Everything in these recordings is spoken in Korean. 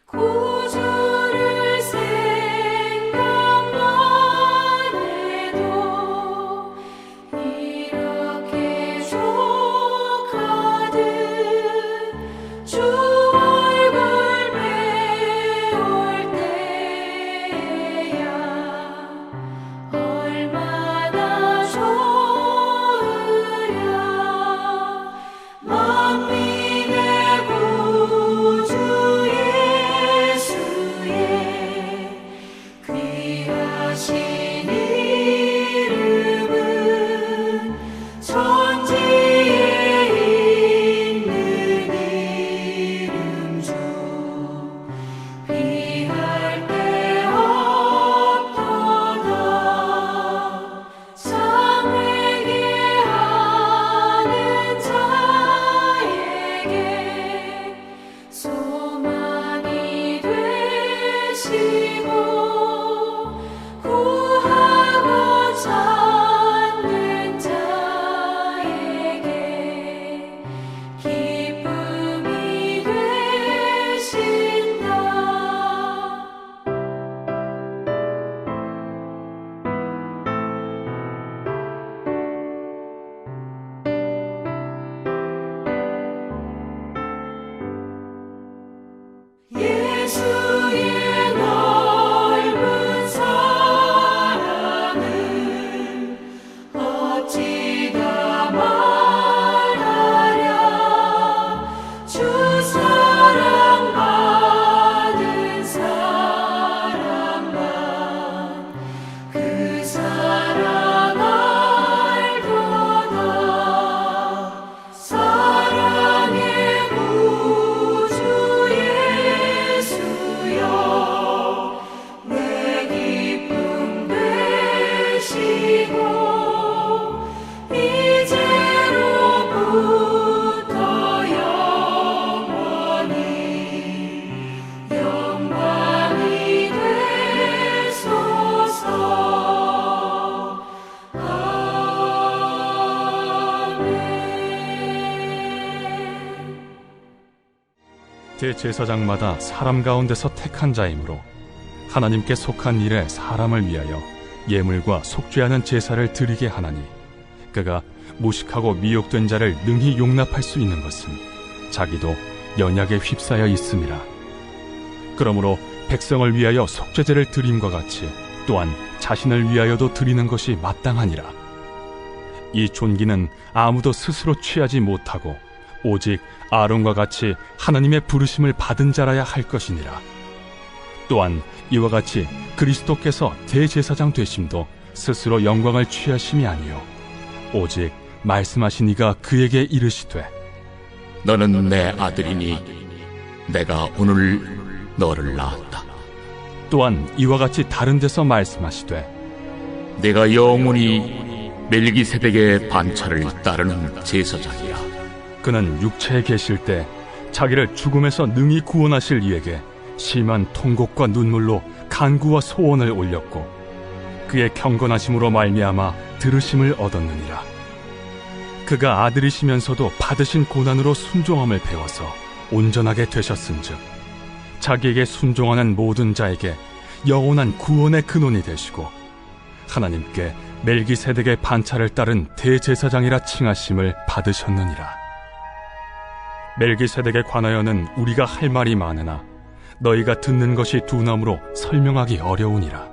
구주를 생각만 해도 이렇게 족하듯 주 얼굴 배울 때야 얼마나 좋으랴. 만민의 구주 예수의 귀하신 이름은 천지에 있는 이름 중 비할 데 없도다. 상회개하는 자에게 소망이 되시고 구하고 찾는 자에게 기쁨이 되신다. 예수의 넓은 사랑을 어찌다 말하랴. 주 사랑받은 사람만 그 사랑 알도다. 사랑의 구주 예수여 내 기쁨 되시고 이제로부터 영원히 영광이 되소서. 아멘. 대제사장마다 사람 가운데서 택한 자이므로 하나님께 속한 일에 사람을 위하여 예물과 속죄하는 제사를 드리게 하나니 그가 무식하고 미혹된 자를 능히 용납할 수 있는 것은 자기도 연약에 휩싸여 있음이라. 그러므로 백성을 위하여 속죄제를 드림과 같이 또한 자신을 위하여도 드리는 것이 마땅하니라. 이 존귀는 아무도 스스로 취하지 못하고 오직 아론과 같이 하나님의 부르심을 받은 자라야 할 것이니라. 또한 이와 같이 그리스도께서 대제사장 되심도 스스로 영광을 취하심이 아니요 오직 말씀하신 이가 그에게 이르시되 너는 내 아들이니 내가 오늘 너를 낳았다. 또한 이와 같이 다른 데서 말씀하시되 내가 영원히 멜기세덱의 반차를 따르는 제사장이야. 그는 육체에 계실 때 자기를 죽음에서 능히 구원하실 이에게 심한 통곡과 눈물로 간구와 소원을 올렸고 그의 경건하심으로 말미암아 들으심을 얻었느니라. 그가 아들이시면서도 받으신 고난으로 순종함을 배워서 온전하게 되셨은즉 자기에게 순종하는 모든 자에게 영원한 구원의 근원이 되시고 하나님께 멜기세덱의 반차를 따른 대제사장이라 칭하심을 받으셨느니라. 멜기세덱에 관하여는 우리가 할 말이 많으나 너희가 듣는 것이 둔함으로 설명하기 어려우니라.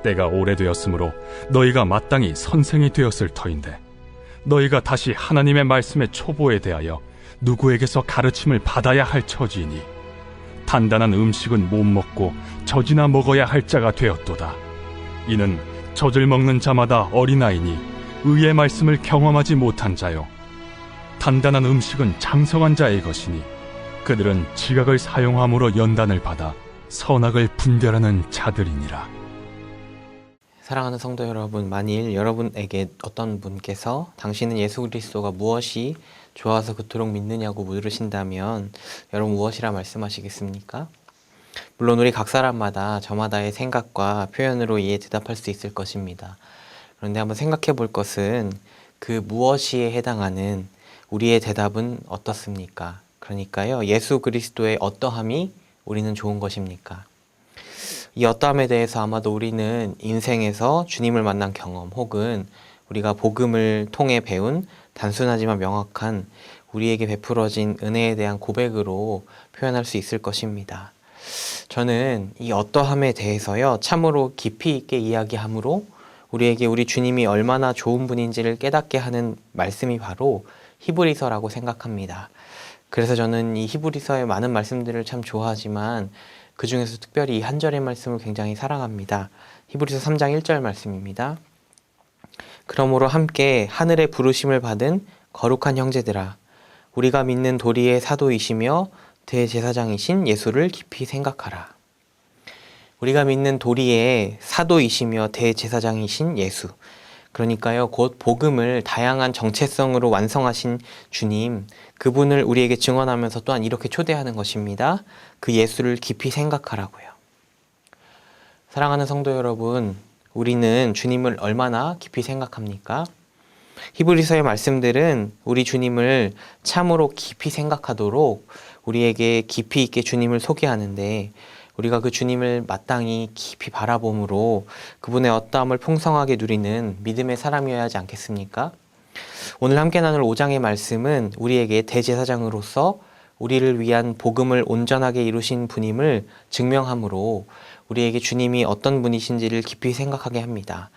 때가 오래되었으므로 너희가 마땅히 선생이 되었을 터인데 너희가 다시 하나님의 말씀의 초보에 대하여 누구에게서 가르침을 받아야 할 처지이니 단단한 음식은 못 먹고 젖이나 먹어야 할 자가 되었도다. 이는 젖을 먹는 자마다 어린아이니 의의 말씀을 경험하지 못한 자요 단단한 음식은 장성한 자의 것이니 그들은 지각을 사용함으로 연단을 받아 선악을 분별하는 자들이니라. 사랑하는 성도 여러분, 만일 여러분에게 어떤 분께서 당신은 예수 그리스도가 무엇이 좋아서 그토록 믿느냐고 물으신다면 여러분 무엇이라 말씀하시겠습니까? 물론 우리 각 사람마다 저마다의 생각과 표현으로 이에 대답할 수 있을 것입니다. 그런데 한번 생각해 볼 것은 그 무엇이에 해당하는 우리의 대답은 어떻습니까? 그러니까요, 예수 그리스도의 어떠함이 우리는 좋은 것입니까? 이 어떠함에 대해서 아마도 우리는 인생에서 주님을 만난 경험 혹은 우리가 복음을 통해 배운 단순하지만 명확한 우리에게 베풀어진 은혜에 대한 고백으로 표현할 수 있을 것입니다. 저는 이 어떠함에 대해서요, 참으로 깊이 있게 이야기함으로 우리에게 우리 주님이 얼마나 좋은 분인지를 깨닫게 하는 말씀이 바로 히브리서라고 생각합니다. 그래서 저는 이 히브리서의 많은 말씀들을 참 좋아하지만 그 중에서 특별히 이 한 절의 말씀을 굉장히 사랑합니다. 히브리서 3장 1절 말씀입니다. 그러므로 함께 하늘의 부르심을 받은 거룩한 형제들아, 우리가 믿는 도리의 사도이시며 대제사장이신 예수를 깊이 생각하라. 우리가 믿는 도리의 사도이시며 대제사장이신 예수, 그러니까요, 곧 복음을 다양한 정체성으로 완성하신 주님, 그분을 우리에게 증언하면서 또한 이렇게 초대하는 것입니다. 그 예수를 깊이 생각하라고요. 사랑하는 성도 여러분, 우리는 주님을 얼마나 깊이 생각합니까? 히브리서의 말씀들은 우리 주님을 참으로 깊이 생각하도록 우리에게 깊이 있게 주님을 소개하는데, 우리가 그 주님을 마땅히 깊이 바라봄으로 그분의 어떠함을 풍성하게 누리는 믿음의 사람이어야 하지 않겠습니까? 오늘 함께 나눌 5장의 말씀은 우리에게 대제사장으로서 우리를 위한 복음을 온전하게 이루신 분임을 증명하므로 우리에게 주님이 어떤 분이신지를 깊이 생각하게 합니다.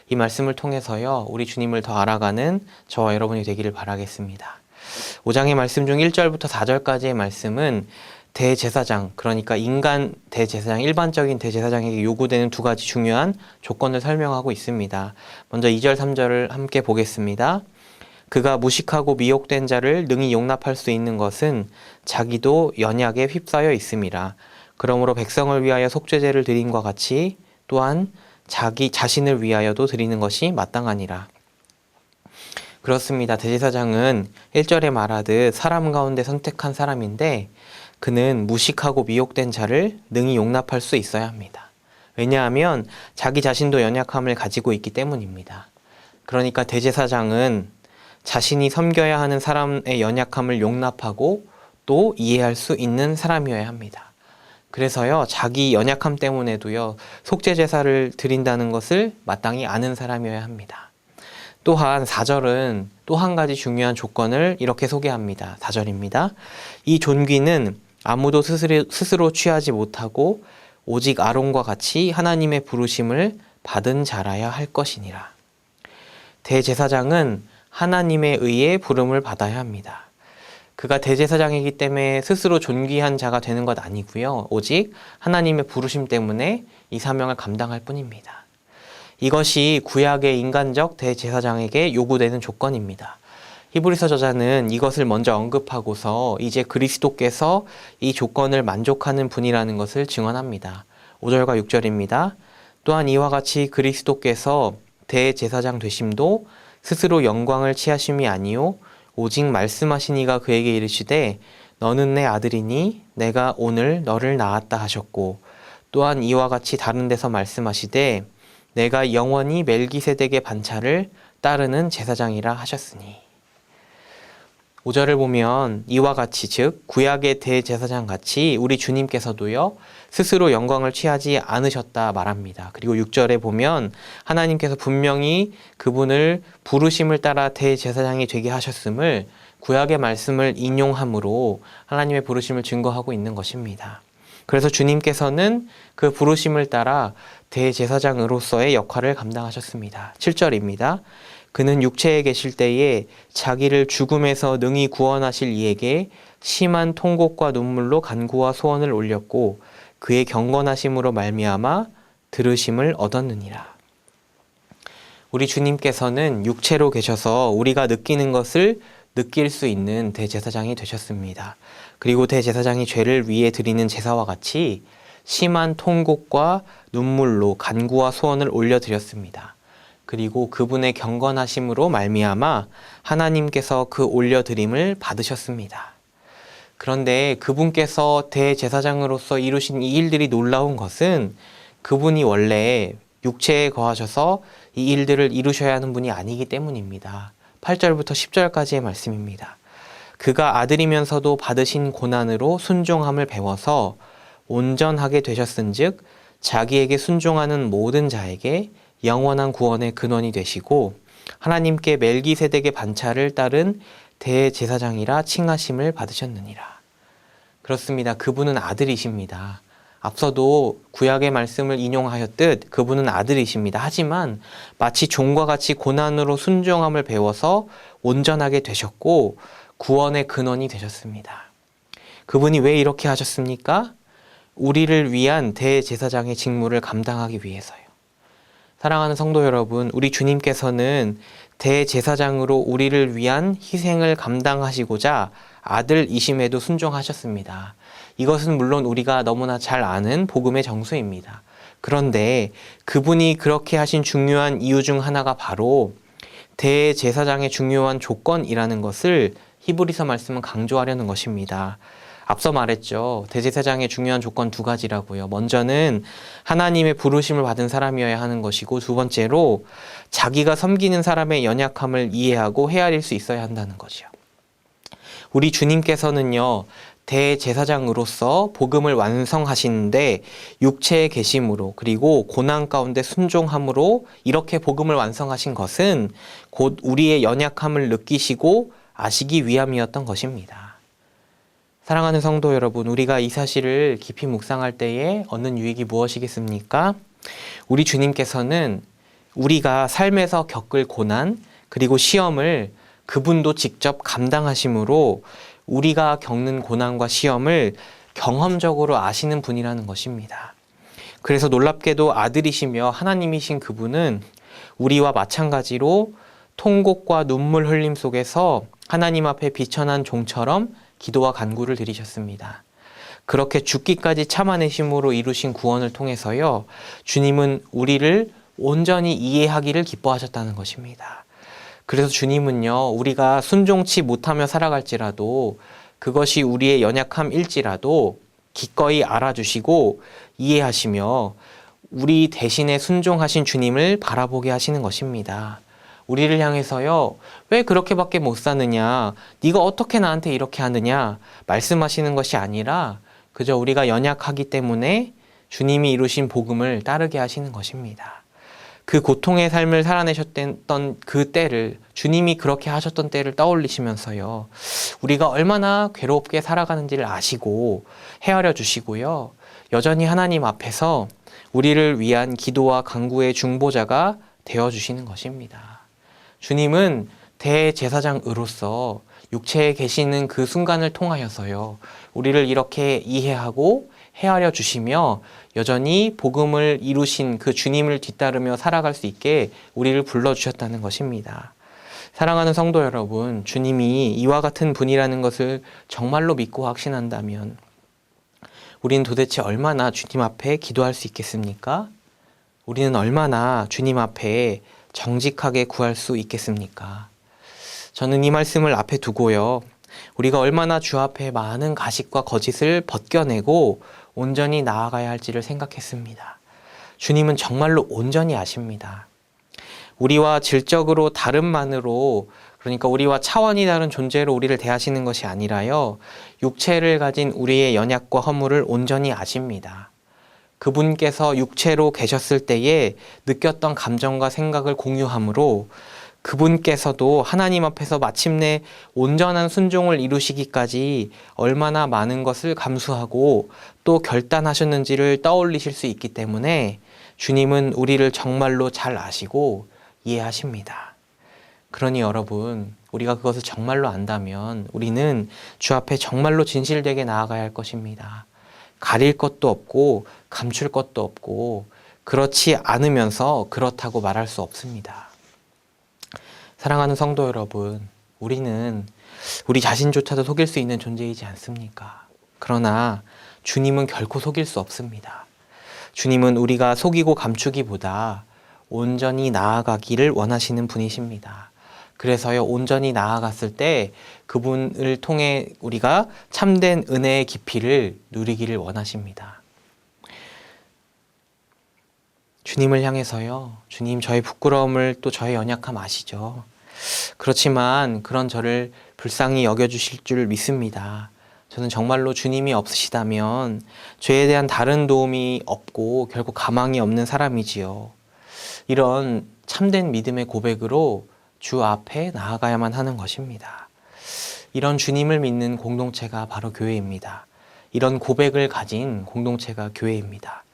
이 말씀을 통해서요, 우리 주님을 더 알아가는 저와 여러분이 되기를 바라겠습니다. 5장의 말씀 중 1절부터 4절까지의 말씀은 대제사장, 그러니까 인간 대제사장, 일반적인 대제사장에게 요구되는 두 가지 중요한 조건을 설명하고 있습니다. 먼저 2절, 3절을 함께 보겠습니다. 그가 무식하고 미혹된 자를 능히 용납할 수 있는 것은 자기도 연약에 휩싸여 있음이라. 그러므로 백성을 위하여 속죄제를 드림과 같이 또한 자기 자신을 위하여도 드리는 것이 마땅하니라. 그렇습니다. 대제사장은 1절에 말하듯 사람 가운데 선택한 사람인데 그는 무식하고 미혹된 자를 능히 용납할 수 있어야 합니다. 왜냐하면 자기 자신도 연약함을 가지고 있기 때문입니다. 그러니까 대제사장은 자신이 섬겨야 하는 사람의 연약함을 용납하고 또 이해할 수 있는 사람이어야 합니다. 그래서요, 자기 연약함 때문에도요, 속죄 제사를 드린다는 것을 마땅히 아는 사람이어야 합니다. 또한 4절은 또 한 가지 중요한 조건을 이렇게 소개합니다. 4절입니다. 이 존귀는 아무도 스스로 취하지 못하고 오직 아론과 같이 하나님의 부르심을 받은 자라야 할 것이니라. 대제사장은 하나님에 의해 부름을 받아야 합니다. 그가 대제사장이기 때문에 스스로 존귀한 자가 되는 것 아니고요. 오직 하나님의 부르심 때문에 이 사명을 감당할 뿐입니다. 이것이 구약의 인간적 대제사장에게 요구되는 조건입니다. 히브리서 저자는 이것을 먼저 언급하고서 이제 그리스도께서 이 조건을 만족하는 분이라는 것을 증언합니다. 5절과 6절입니다. 또한 이와 같이 그리스도께서 대제사장 되심도 스스로 영광을 취하심이 아니요 오직 말씀하시니가 그에게 이르시되 너는 내 아들이니 내가 오늘 너를 낳았다 하셨고, 또한 이와 같이 다른 데서 말씀하시되 내가 영원히 멜기세덱의 반차를 따르는 제사장이라 하셨으니. 5절을 보면 이와 같이, 즉 구약의 대제사장 같이 우리 주님께서도요 스스로 영광을 취하지 않으셨다 말합니다. 그리고 6절에 보면 하나님께서 분명히 그분을 부르심을 따라 대제사장이 되게 하셨음을 구약의 말씀을 인용함으로 하나님의 부르심을 증거하고 있는 것입니다. 그래서 주님께서는 그 부르심을 따라 대제사장으로서의 역할을 감당하셨습니다. 7절입니다. 그는 육체에 계실 때에 자기를 죽음에서 능히 구원하실 이에게 심한 통곡과 눈물로 간구와 소원을 올렸고 그의 경건하심으로 말미암아 들으심을 얻었느니라. 우리 주님께서는 육체로 계셔서 우리가 느끼는 것을 느낄 수 있는 대제사장이 되셨습니다. 그리고 대제사장이 죄를 위해 드리는 제사와 같이 심한 통곡과 눈물로 간구와 소원을 올려드렸습니다. 그리고 그분의 경건하심으로 말미암아 하나님께서 그 올려드림을 받으셨습니다. 그런데 그분께서 대제사장으로서 이루신 이 일들이 놀라운 것은 그분이 원래 육체에 거하셔서 이 일들을 이루셔야 하는 분이 아니기 때문입니다. 8절부터 10절까지의 말씀입니다. 그가 아들이면서도 받으신 고난으로 순종함을 배워서 온전하게 되셨은즉 자기에게 순종하는 모든 자에게 영원한 구원의 근원이 되시고 하나님께 멜기세덱의 반차를 따른 대제사장이라 칭하심을 받으셨느니라. 그렇습니다. 그분은 아들이십니다. 앞서도 구약의 말씀을 인용하였듯 그분은 아들이십니다. 하지만 마치 종과 같이 고난으로 순종함을 배워서 온전하게 되셨고 구원의 근원이 되셨습니다. 그분이 왜 이렇게 하셨습니까? 우리를 위한 대제사장의 직무를 감당하기 위해서요. 사랑하는 성도 여러분, 우리 주님께서는 대제사장으로 우리를 위한 희생을 감당하시고자 아들이심에도 순종하셨습니다. 이것은 물론 우리가 너무나 잘 아는 복음의 정수입니다. 그런데 그분이 그렇게 하신 중요한 이유 중 하나가 바로 대제사장의 중요한 조건이라는 것을 히브리서 말씀은 강조하려는 것입니다. 앞서 말했죠. 대제사장의 중요한 조건 두 가지라고요. 먼저는 하나님의 부르심을 받은 사람이어야 하는 것이고 두 번째로 자기가 섬기는 사람의 연약함을 이해하고 헤아릴 수 있어야 한다는 거죠. 우리 주님께서는요. 대제사장으로서 복음을 완성하시는데 육체에 계심으로 그리고 고난 가운데 순종함으로 이렇게 복음을 완성하신 것은 곧 우리의 연약함을 느끼시고 아시기 위함이었던 것입니다. 사랑하는 성도 여러분, 우리가 이 사실을 깊이 묵상할 때에 얻는 유익이 무엇이겠습니까? 우리 주님께서는 우리가 삶에서 겪을 고난 그리고 시험을 그분도 직접 감당하심으로 우리가 겪는 고난과 시험을 경험적으로 아시는 분이라는 것입니다. 그래서 놀랍게도 아들이시며 하나님이신 그분은 우리와 마찬가지로 통곡과 눈물 흘림 속에서 하나님 앞에 비천한 종처럼 기도와 간구를 드리셨습니다. 그렇게 죽기까지 참아내심으로 이루신 구원을 통해서요, 주님은 우리를 온전히 이해하기를 기뻐하셨다는 것입니다. 그래서 주님은요, 우리가 순종치 못하며 살아갈지라도 그것이 우리의 연약함일지라도 기꺼이 알아주시고 이해하시며 우리 대신에 순종하신 주님을 바라보게 하시는 것입니다. 우리를 향해서요, 왜 그렇게밖에 못 사느냐, 네가 어떻게 나한테 이렇게 하느냐 말씀하시는 것이 아니라 그저 우리가 연약하기 때문에 주님이 이루신 복음을 따르게 하시는 것입니다. 그 고통의 삶을 살아내셨던 그 때를, 주님이 그렇게 하셨던 때를 떠올리시면서요, 우리가 얼마나 괴롭게 살아가는지를 아시고 헤아려 주시고요, 여전히 하나님 앞에서 우리를 위한 기도와 간구의 중보자가 되어주시는 것입니다. 주님은 대제사장으로서 육체에 계시는 그 순간을 통하여서요, 우리를 이렇게 이해하고 헤아려 주시며 여전히 복음을 이루신 그 주님을 뒤따르며 살아갈 수 있게 우리를 불러주셨다는 것입니다. 사랑하는 성도 여러분, 주님이 이와 같은 분이라는 것을 정말로 믿고 확신한다면 우리는 도대체 얼마나 주님 앞에 기도할 수 있겠습니까? 우리는 얼마나 주님 앞에 정직하게 구할 수 있겠습니까? 저는 이 말씀을 앞에 두고요, 우리가 얼마나 주 앞에 많은 가식과 거짓을 벗겨내고 온전히 나아가야 할지를 생각했습니다. 주님은 정말로 온전히 아십니다. 우리와 질적으로 다름만으로, 그러니까 우리와 차원이 다른 존재로 우리를 대하시는 것이 아니라요, 육체를 가진 우리의 연약과 허물을 온전히 아십니다. 그분께서 육체로 계셨을 때에 느꼈던 감정과 생각을 공유하므로 그분께서도 하나님 앞에서 마침내 온전한 순종을 이루시기까지 얼마나 많은 것을 감수하고 또 결단하셨는지를 떠올리실 수 있기 때문에 주님은 우리를 정말로 잘 아시고 이해하십니다. 그러니 여러분, 우리가 그것을 정말로 안다면 우리는 주 앞에 정말로 진실되게 나아가야 할 것입니다. 가릴 것도 없고 감출 것도 없고 그렇지 않으면서 그렇다고 말할 수 없습니다. 사랑하는 성도 여러분, 우리는 우리 자신조차도 속일 수 있는 존재이지 않습니까? 그러나 주님은 결코 속일 수 없습니다. 주님은 우리가 속이고 감추기보다 온전히 나아가기를 원하시는 분이십니다. 그래서요, 온전히 나아갔을 때 그분을 통해 우리가 참된 은혜의 깊이를 누리기를 원하십니다. 주님을 향해서요, 주님, 저의 부끄러움을 또 저의 연약함 아시죠? 그렇지만 그런 저를 불쌍히 여겨주실 줄 믿습니다. 저는 정말로 주님이 없으시다면 죄에 대한 다른 도움이 없고 결국 가망이 없는 사람이지요. 이런 참된 믿음의 고백으로 주 앞에 나아가야만 하는 것입니다. 이런 주님을 믿는 공동체가 바로 교회입니다. 이런 고백을 가진 공동체가 교회입니다.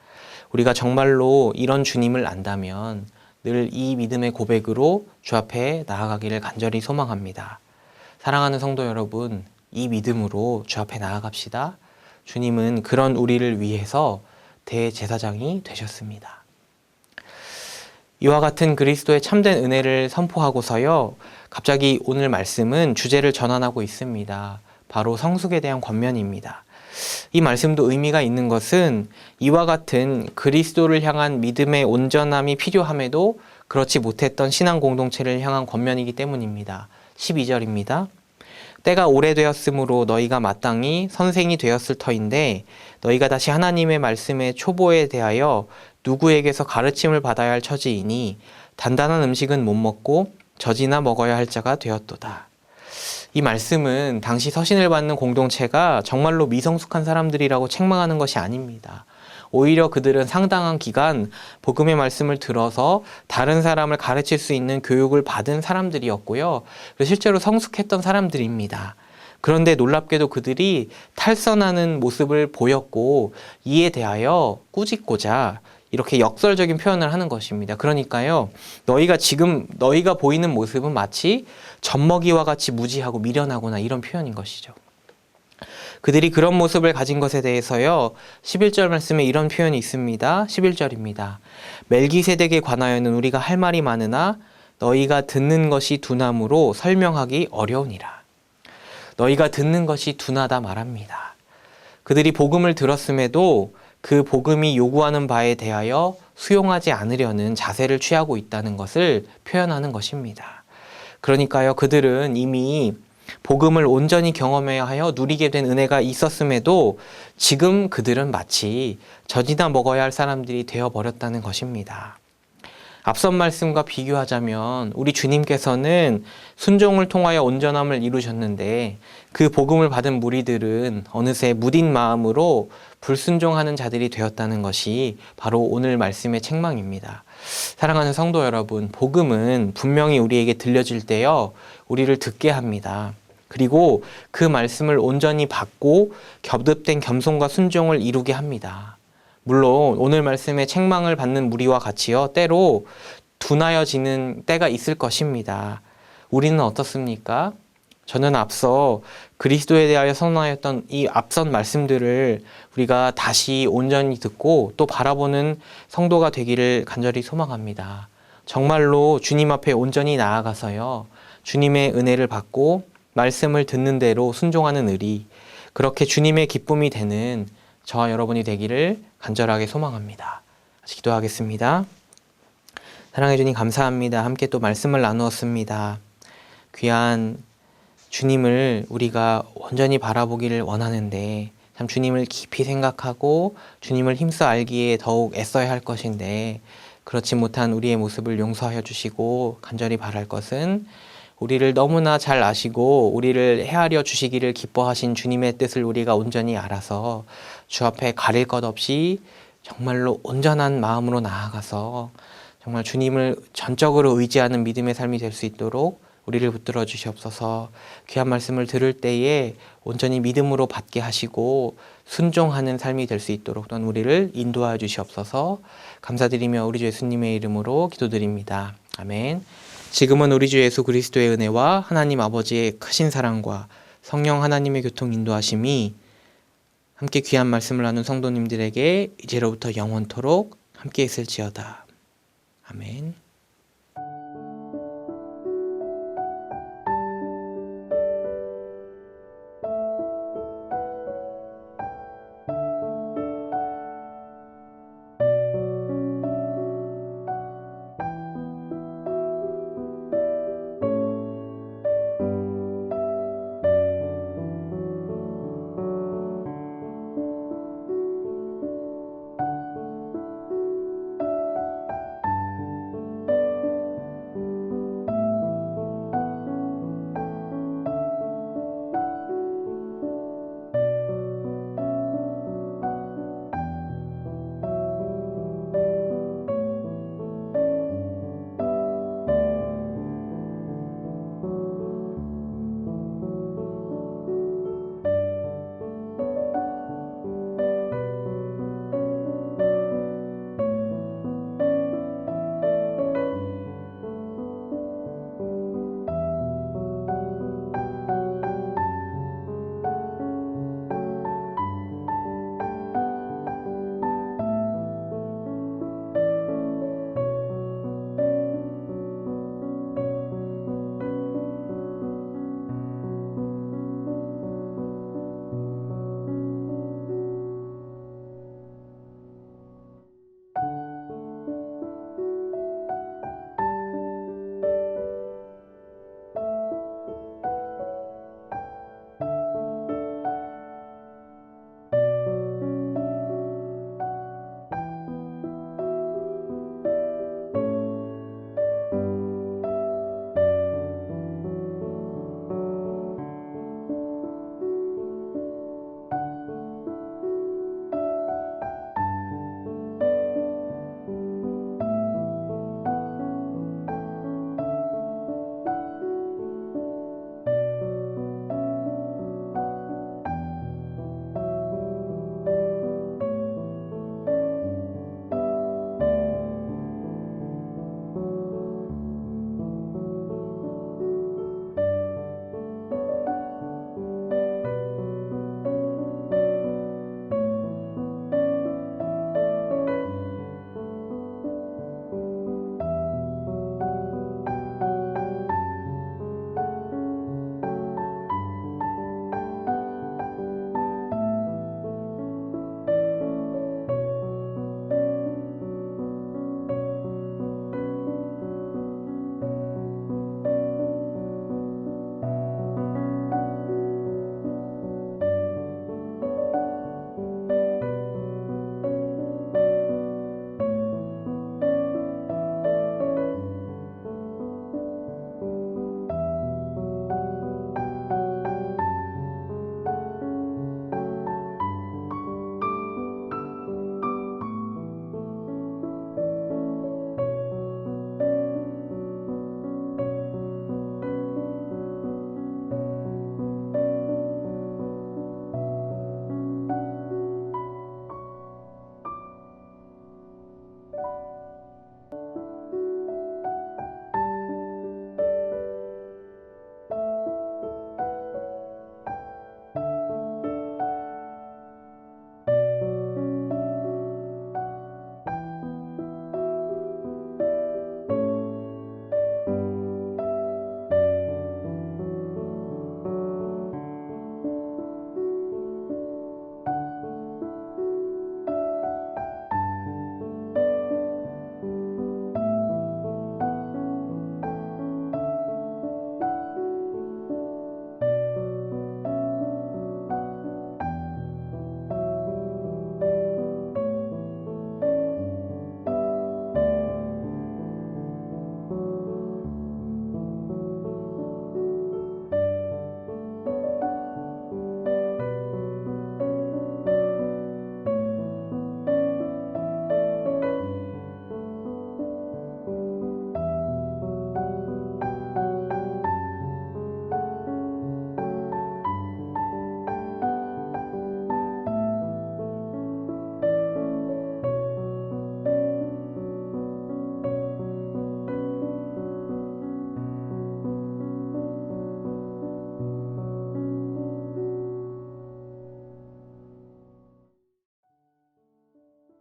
우리가 정말로 이런 주님을 안다면 늘 이 믿음의 고백으로 주 앞에 나아가기를 간절히 소망합니다. 사랑하는 성도 여러분, 이 믿음으로 주 앞에 나아갑시다. 주님은 그런 우리를 위해서 대제사장이 되셨습니다. 이와 같은 그리스도의 참된 은혜를 선포하고서요, 갑자기 오늘 말씀은 주제를 전환하고 있습니다. 바로 성숙에 대한 권면입니다. 이 말씀도 의미가 있는 것은 이와 같은 그리스도를 향한 믿음의 온전함이 필요함에도 그렇지 못했던 신앙 공동체를 향한 권면이기 때문입니다. 12절입니다. 때가 오래되었으므로 너희가 마땅히 선생이 되었을 터인데 너희가 다시 하나님의 말씀의 초보에 대하여 누구에게서 가르침을 받아야 할 처지이니 단단한 음식은 못 먹고 젖이나 먹어야 할 자가 되었도다. 이 말씀은 당시 서신을 받는 공동체가 정말로 미성숙한 사람들이라고 책망하는 것이 아닙니다. 오히려 그들은 상당한 기간 복음의 말씀을 들어서 다른 사람을 가르칠 수 있는 교육을 받은 사람들이었고요. 실제로 성숙했던 사람들입니다. 그런데 놀랍게도 그들이 탈선하는 모습을 보였고 이에 대하여 꾸짖고자 이렇게 역설적인 표현을 하는 것입니다. 그러니까요, 너희가 보이는 모습은 마치 젖먹이와 같이 무지하고 미련하거나 이런 표현인 것이죠. 그들이 그런 모습을 가진 것에 대해서요, 11절 말씀에 이런 표현이 있습니다. 11절입니다. 멜기세덱에 관하여는 우리가 할 말이 많으나 너희가 듣는 것이 둔함으로 설명하기 어려우니라. 너희가 듣는 것이 둔하다 말합니다. 그들이 복음을 들었음에도 그 복음이 요구하는 바에 대하여 수용하지 않으려는 자세를 취하고 있다는 것을 표현하는 것입니다. 그러니까요, 그들은 이미 복음을 온전히 경험해야 하여 누리게 된 은혜가 있었음에도 지금 그들은 마치 젖이나 먹어야 할 사람들이 되어버렸다는 것입니다. 앞선 말씀과 비교하자면 우리 주님께서는 순종을 통하여 온전함을 이루셨는데 그 복음을 받은 무리들은 어느새 무딘 마음으로 불순종하는 자들이 되었다는 것이 바로 오늘 말씀의 책망입니다. 사랑하는 성도 여러분, 복음은 분명히 우리에게 들려질 때요, 우리를 듣게 합니다. 그리고 그 말씀을 온전히 받고 겹듭된 겸손과 순종을 이루게 합니다. 물론 오늘 말씀의 책망을 받는 무리와 같이요, 때로 둔하여지는 때가 있을 것입니다. 우리는 어떻습니까? 저는 앞서 그리스도에 대하여 선언하였던 이 앞선 말씀들을 우리가 다시 온전히 듣고 또 바라보는 성도가 되기를 간절히 소망합니다. 정말로 주님 앞에 온전히 나아가서요, 주님의 은혜를 받고 말씀을 듣는 대로 순종하는 의리, 그렇게 주님의 기쁨이 되는 저와 여러분이 되기를 간절하게 소망합니다. 다시 기도하겠습니다. 사랑해 주님 감사합니다. 함께 또 말씀을 나누었습니다. 귀한 주님을 우리가 온전히 바라보기를 원하는데 참 주님을 깊이 생각하고 주님을 힘써 알기에 더욱 애써야 할 것인데 그렇지 못한 우리의 모습을 용서하여 주시고 간절히 바랄 것은 우리를 너무나 잘 아시고 우리를 헤아려 주시기를 기뻐하신 주님의 뜻을 우리가 온전히 알아서 주 앞에 가릴 것 없이 정말로 온전한 마음으로 나아가서 정말 주님을 전적으로 의지하는 믿음의 삶이 될 수 있도록 우리를 붙들어 주시옵소서. 귀한 말씀을 들을 때에 온전히 믿음으로 받게 하시고 순종하는 삶이 될 수 있도록 또한 우리를 인도하여 주시옵소서. 감사드리며 우리 주 예수님의 이름으로 기도드립니다. 아멘. 지금은 우리 주 예수 그리스도의 은혜와 하나님 아버지의 크신 사랑과 성령 하나님의 교통 인도하심이 함께 귀한 말씀을 나눈 성도님들에게 이제로부터 영원토록 함께 있을지어다. 아멘.